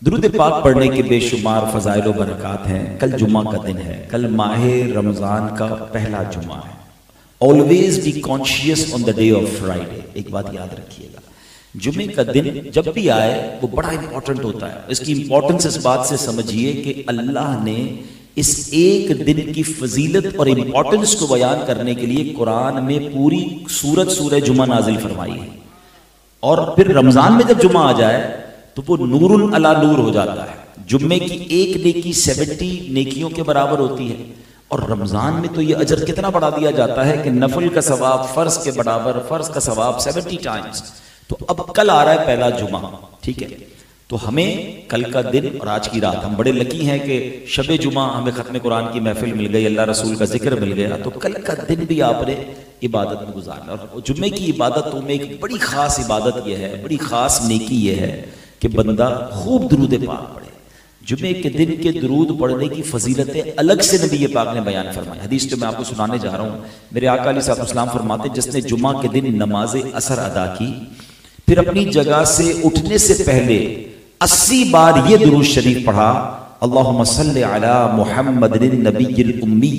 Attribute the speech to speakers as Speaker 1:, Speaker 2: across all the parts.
Speaker 1: درود پاک پڑھنے کے بے شمار فضائل و برکات ہیں۔ کل جمعہ کا دن ہے، کل ماہ رمضان کا پہلا جمعہ ہے۔ Always be conscious on the day of Friday۔ ایک بات یاد رکھیے گا، جمعے کا دن جب بھی آئے وہ بڑا امپورٹنٹ ہوتا ہے۔ اس کی امپورٹنس اس بات سے سمجھیے کہ اللہ نے اس ایک دن کی فضیلت اور امپورٹنس کو بیان کرنے کے لیے قرآن میں پوری سورت سورہ جمعہ نازل فرمائی ہے، اور پھر رمضان میں جب جمعہ آ جائے تو وہ نور علی نور ہو جاتا ہے۔ جمعے کی ایک نیکی 70 نیکیوں کے برابر ہوتی ہے، اور رمضان میں تو یہ اجر کتنا بڑھا دیا جاتا ہے کہ نفل کا ثواب فرض کے برابر، فرض کا ثواب 70 ٹائمز۔ تو اب کل آ رہا ہے پہلا جمعہ، ٹھیک ہے؟ تو ہمیں کل کا دن اور آج کی رات، ہم بڑے لکی ہیں کہ شب جمعہ ہمیں ختم قرآن کی محفل مل گئی، اللہ رسول کا ذکر مل گیا، تو کل کا دن بھی آپ نے عبادت میں گزارنا۔ اور جمعے کی عبادتوں میں ایک بڑی خاص عبادت یہ ہے، بڑی خاص نیکی یہ ہے کہ بندہ خوب درود پاک پڑھے۔ جمعے کے دن کے درود پڑھنے کی فضیلتیں الگ سے نبی پاک نے بیان فرمائی۔ حدیث جو میں آپ کو سنانے جا رہا ہوں، میرے آقا علیہ الصلوۃ والسلام فرماتے ہیں، جس نے جمعہ کے دن نماز اثر ادا کی، پھر اپنی جگہ سے اٹھنے سے پہلے 80 بار یہ درود شریف پڑھا، اللہم صلی علی محمد النبی الامی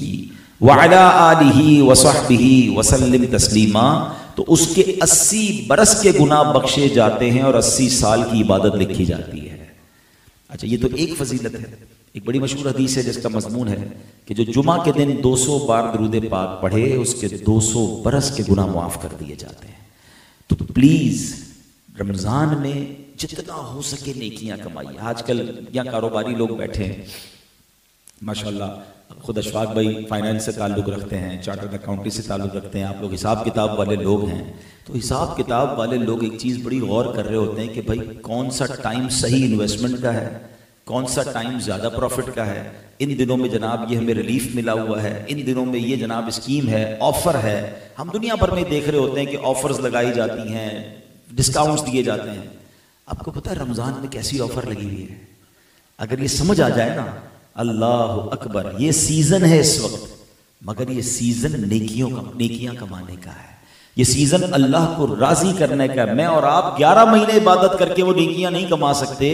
Speaker 1: وعلی آلہ وصحبہ وسلم تسلیما، تو اس کے 80 برس کے گناہ بخشے جاتے ہیں اور 80 سال کی عبادت لکھی جاتی ہے۔ اچھا، یہ تو ایک فضیلت ہے۔ ایک بڑی مشہور حدیث ہے جس کا مضمون ہے کہ جو جمعہ کے دن 200 بار درود پاک پڑھے، اس کے 200 برس کے گناہ معاف کر دیے جاتے ہیں۔ تو پلیز رمضان میں جتنا ہو سکے نیکیاں کمائیے۔ آج کل یہاں کاروباری لوگ بیٹھے ہیں، ماشاءاللہ، خود اشفاق بھائی فائنانس سے تعلق رکھتے ہیں، چارٹرڈ اکاؤنٹنگ سے تعلق رکھتے ہیں، آپ لوگ حساب کتاب والے لوگ ہیں، تو حساب کتاب والے لوگ ایک چیز بڑی غور کر رہے ہوتے ہیں کہ بھائی کون سا ٹائم صحیح انویسٹمنٹ کا ہے، کون سا ٹائم زیادہ پروفٹ کا ہے۔ ان دنوں میں جناب یہ ہمیں ریلیف ملا ہوا ہے، ان دنوں میں یہ جناب اسکیم ہے، آفر ہے۔ ہم دنیا بھر میں دیکھ رہے ہوتے ہیں کہ آفرز لگائی جاتی ہیں، ڈسکاؤنٹس دیے جاتے ہیں۔ آپ کو پتہ ہے رمضان میں کیسی آفر لگی ہوئی ہے؟ اگر یہ سمجھ آ جائے نا، اللہ اکبر، یہ سیزن ہے اس وقت، مگر یہ سیزن نیکیاں کمانے کا ہے، یہ سیزن اللہ کو راضی کرنے کا ہے۔ میں اور آپ 11 مہینے عبادت کر کے وہ نیکیاں نہیں کما سکتے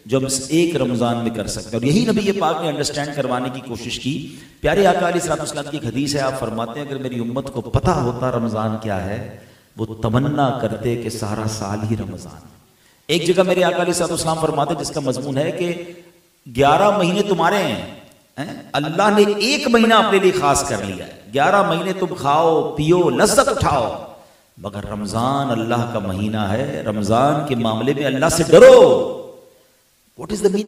Speaker 1: جو ہم ایک رمضان میں کر سکتے ہیں، اور یہی نبی پاک نے انڈرسٹینڈ کروانے کی کوشش کی۔ پیارے آقا علیہ الصلوۃ والسلام کی ایک حدیث ہے، آپ فرماتے ہیں اگر میری امت کو پتہ ہوتا رمضان کیا ہے، وہ تمنا کرتے کہ سارا سال ہی رمضان۔ ایک جگہ میرے آقا علیہ الصلوۃ والسلام فرماتے جس کا مضمون ہے کہ 11 مہینے تمہارے ہیں، اللہ نے ایک مہینہ اپنے لیے خاص کر لیا ہے، 11 مہینے تم کھاؤ پیو لذت اٹھاؤ، مگر رمضان اللہ کا مہینہ ہے، رمضان کے معاملے میں اللہ سے ڈرو۔ What is the meaning?